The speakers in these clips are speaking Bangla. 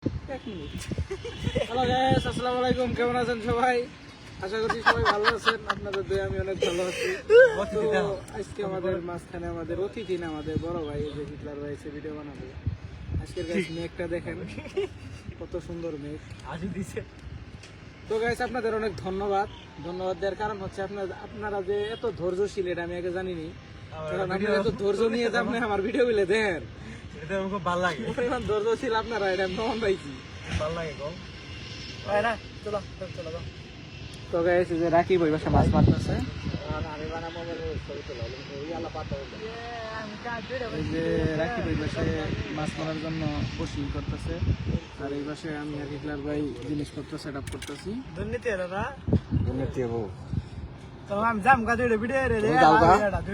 হ্যালো গাইস, আসসালামু আলাইকুম। কেমন আছেন সবাই? আশা করছি সবাই ভালো আছেন। আপনাদের দয়ে আমি অনেক ভালো আছি। তো আজকে আমাদের মাঝখানে আমাদের অতিথি না, আমাদের বড় ভাই যে হিটলার ভাই এসে ভিডিও বানাবে। আজকের গাইস মেঘটা দেখেন, কত সুন্দর মেঘ আজই দিছে। তো গাইস আপনাদের অনেক ধন্যবাদ দেওয়ার কারণ হচ্ছে আপনারা যে এত ধৈর্যশীল এটা আমি আগে জানিনি। কারণ আপনারা এত ধৈর্য নিয়ে যে আপনি আমার ভিডিও গুলো দেখেন, এটা আমাকে ভালো লাগে। পরিমাণ ধৈর্যশীল আপনারা, এটা আমি প্রমাণ পাইছি। ভালো লাগে গো। না চলো চলো চলো। তো গাইস এই যে রাকিব ওই পাশে মাছ মারতেছে। এই যে রাকিব ওই পাশে মাছ মারার জন্য বসি করতেছে, আর এই পাশে আমি আর হিটলার ভাই জিনিসপত্র সেট আপ করতেছি। দুর্নীতি দাদা, দুর্নীতি হবো। তো আমি যাম গা দুইটা ভিডিও রে রে।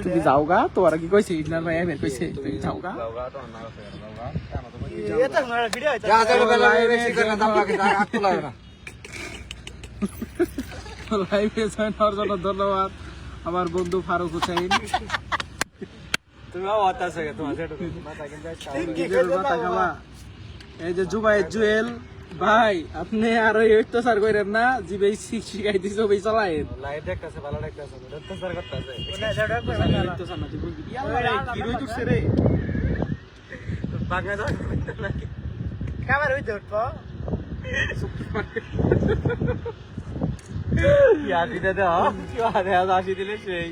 তুমি যাও গা, তোরা কি কইছে হিটলার ভাই এমন কইছে তুমি যাও গা। এটা না ভিডিও আছে। লাইভে জয়েন হওয়ার জন্য ধন্যবাদ আমার বন্ধু ফারুক হুসাইন। তুমি আওয়াজ আছে তোমার সেটা মাথা কিন্তু এই যে জুবাই জুয়েল ভাই, আপনি আর ওই অত্যাচার করেন না, জিবে শিখাই দিছো ওই চালায়েন। লাইট দেখতেছে, ভালো দেখতেছে, অত্যাচার করতেছে। অত্যাচার না তুই বলবি ইয়াল্লা কি রই তুই রে বাগা দাও নাকি ক্যামেরা হইতে উঠবো। ইয়া দিতে দাও, কি আরে আজ আসি দিলে সেই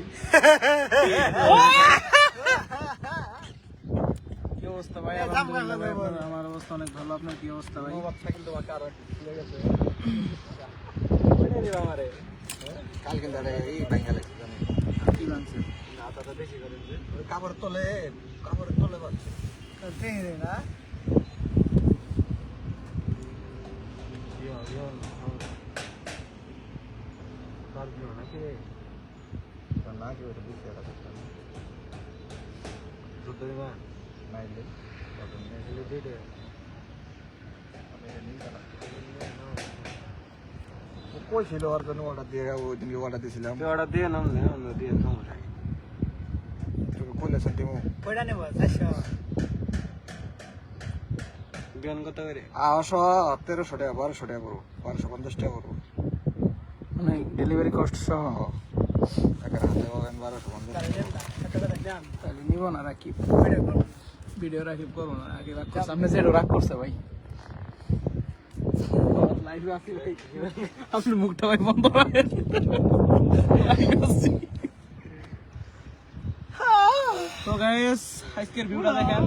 কি অবস্থা ভাই? আলহামদুলিল্লাহ ভাই, আমার অবস্থা অনেক ভালো। আপনার কি অবস্থা ভাই? বাচ্চা কিন্তু বাকি আরো খুলে গেছে। আমারে কাল কিন্তু এই বাঙ্গালে কি বানছে না দাদা বেশি করেন যে কাপড় তোলে বাচ্চা দেখে রে না। নাকি নাকি ওটা বুঝতে পারছি দুধ দেবা নাইলে দুইটা কই ছিল ওর জন্য অর্ডার দিয়ে ওই দিন অর্ডার দিয়েছিলাম। অর্ডার দিয়ে নাম দিয়ে সমস্যা খুলে সত্যি কয়টা নেব? 400 বিয়ান কত করে? 1300 টাকা 1200 টাকা করবো, 1250 টাকা করবো। মানে ডেলিভারি কস্ট সহ টাকা হাতে পাবেন 1250। তাহলে নিব না রাকিব, ভিডিও রাকিব করবো না। আগে রাগ করছে, আপনি যেটা রাগ করছে ভাই। লাইভে আসি ভাই, আপনি মুখটা ভাই বন্ধ রাখেন। তো গাইস আজকের ভিউটা দেখেন,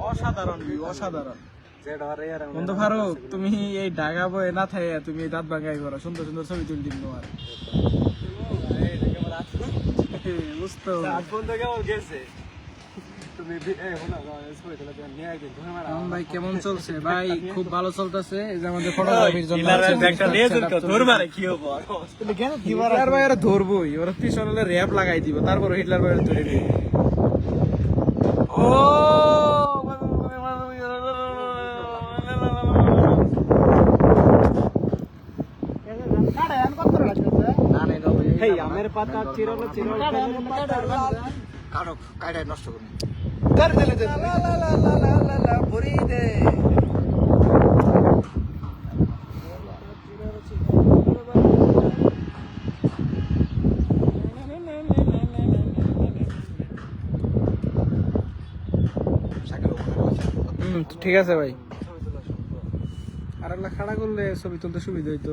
অসাধারণ ভিউ, অসাধারণ। বন্ধু ফারুক, তুমি এই ঢাকা বয়ে না থাকে, তুমি দাঁত ভাঙাই করো, সুন্দর সুন্দর ছবি তুল দিন তোমার। বুঝতো ভাই কেমন চলছে ভাই? খুব ভালো চলতেছে। এই যে আমাদের ফটোগ্রাফির জন্য হিটলার ভাই ওরা ধরবই, ওরা পিছনে র্যাপ লাগাই দিব, তারপর হিটলার ভাই ধরে দিবে। ও আমের পাতা চিরল কাটায় নষ্ট করুন। ঠিক আছে ভাই, আর একটা খাড়া করলে ছবি তুলতে সুবিধা হইতো।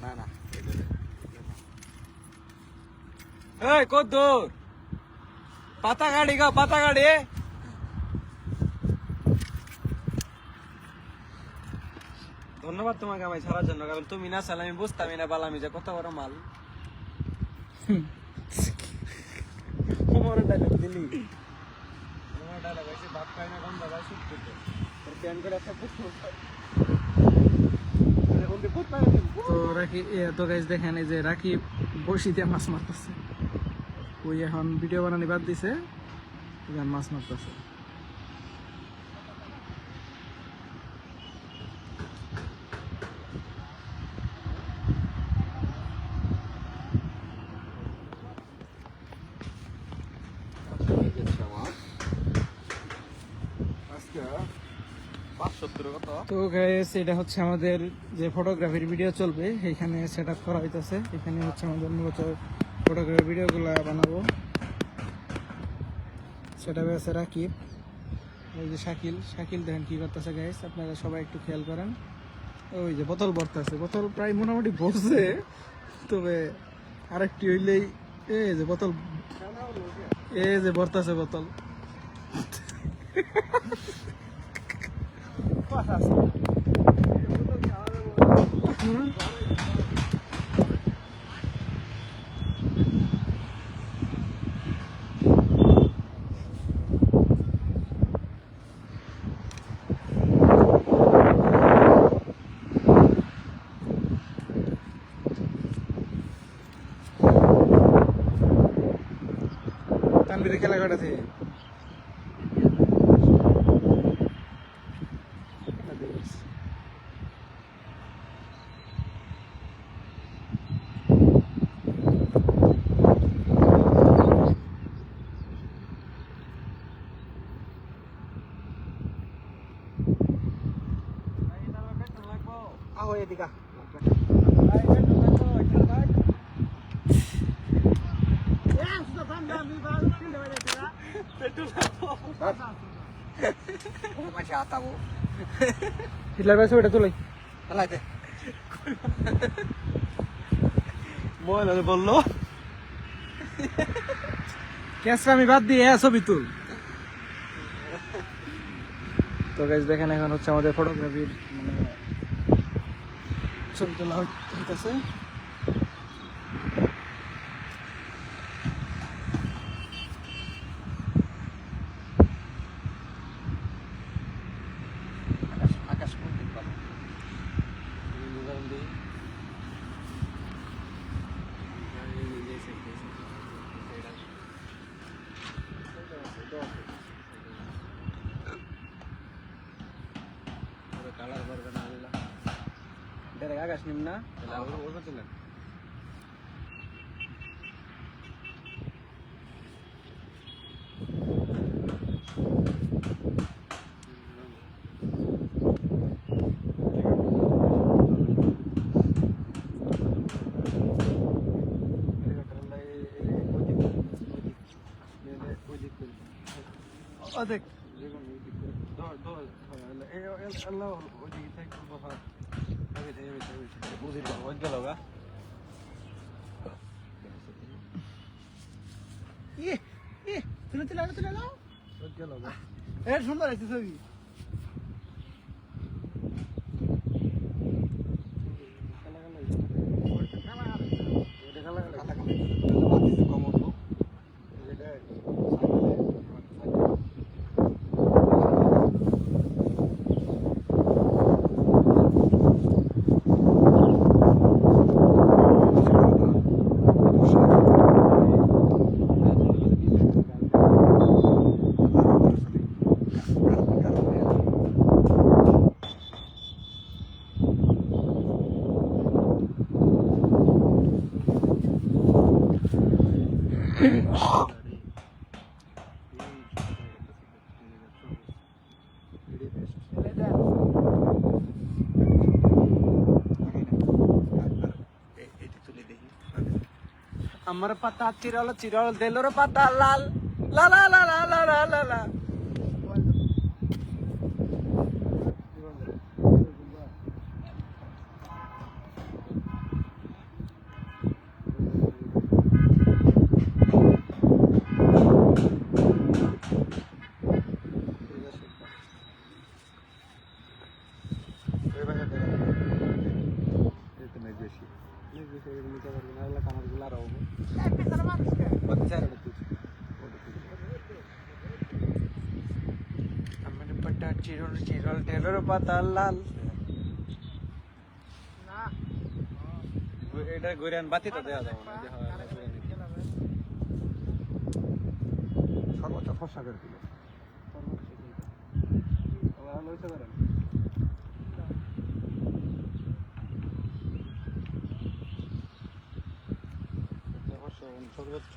না না এই কত দূর? পাতা গাড়ি গা, পাতা গাড়ি। ধন্যবাদ তোমাকে আমায় ছাড়ার জন্য, কারণ তুমি না চাইলে আমি বুঝতামই না বালামি যে কত বড় মাল। তোমার ডায়লগ দিলি, তোমার ডায়লগ আছে বাপ পায় না গন্ধ ভাই শুট করতে তোর প্যান করে একটা তো রাকি। তো গাইস দেখেন, এই যে রাকিব বসিতে মাছ মারতেছে। ওই এখন ভিডিও বানানি বাদ দিছে, মাছ মারতেছে। আজকে তো গাইস এটা হচ্ছে আমাদের যে ফটোগ্রাফির ভিডিও চলবে এখানে সেট আপ করা হইতেছে। এখানে হচ্ছে আমাদের মূলত ফটোগ্রাফির ভিডিওগুলো বানাবো। সেটা আছে রাকিব, ওই যে শাকিল দেখেন কি করতেছে গাইস, আপনারা সবাই একটু খেয়াল করেন। ওই যে বোতল ভরতেছে, বোতল প্রায় মোটামুটি ভরছে, তবে আরেকটি হইলেই এই যে বোতল, এই যে ভরতেছে বোতল। তানভীরের খেলা কটা থেকে এদিকে হিটলার ভাই ছবিটা তুলাই বললো ক্যাশটা আমি বাদ দিয়ে ছবি তুল। তো গাইস দেখেন এখন হচ্ছে আমাদের ফটোগ্রাফির মানে ছবি তোলা হইতেছে। আকাশ কোনদিন পাবো কালার করবে না আকাশ নিম না দেখ সুন্দর আছে ছবি আমার পাতা চিরল চিরল দেলোর পাতা লাল লা লা লা লা লা লা লা লা চিরল চিরল টেলর পাতা লাল এটা ঘুরে বাতি তো দেওয়া যাবে সর্বোচ্চ ফসা করে দিল সর্বোচ্চ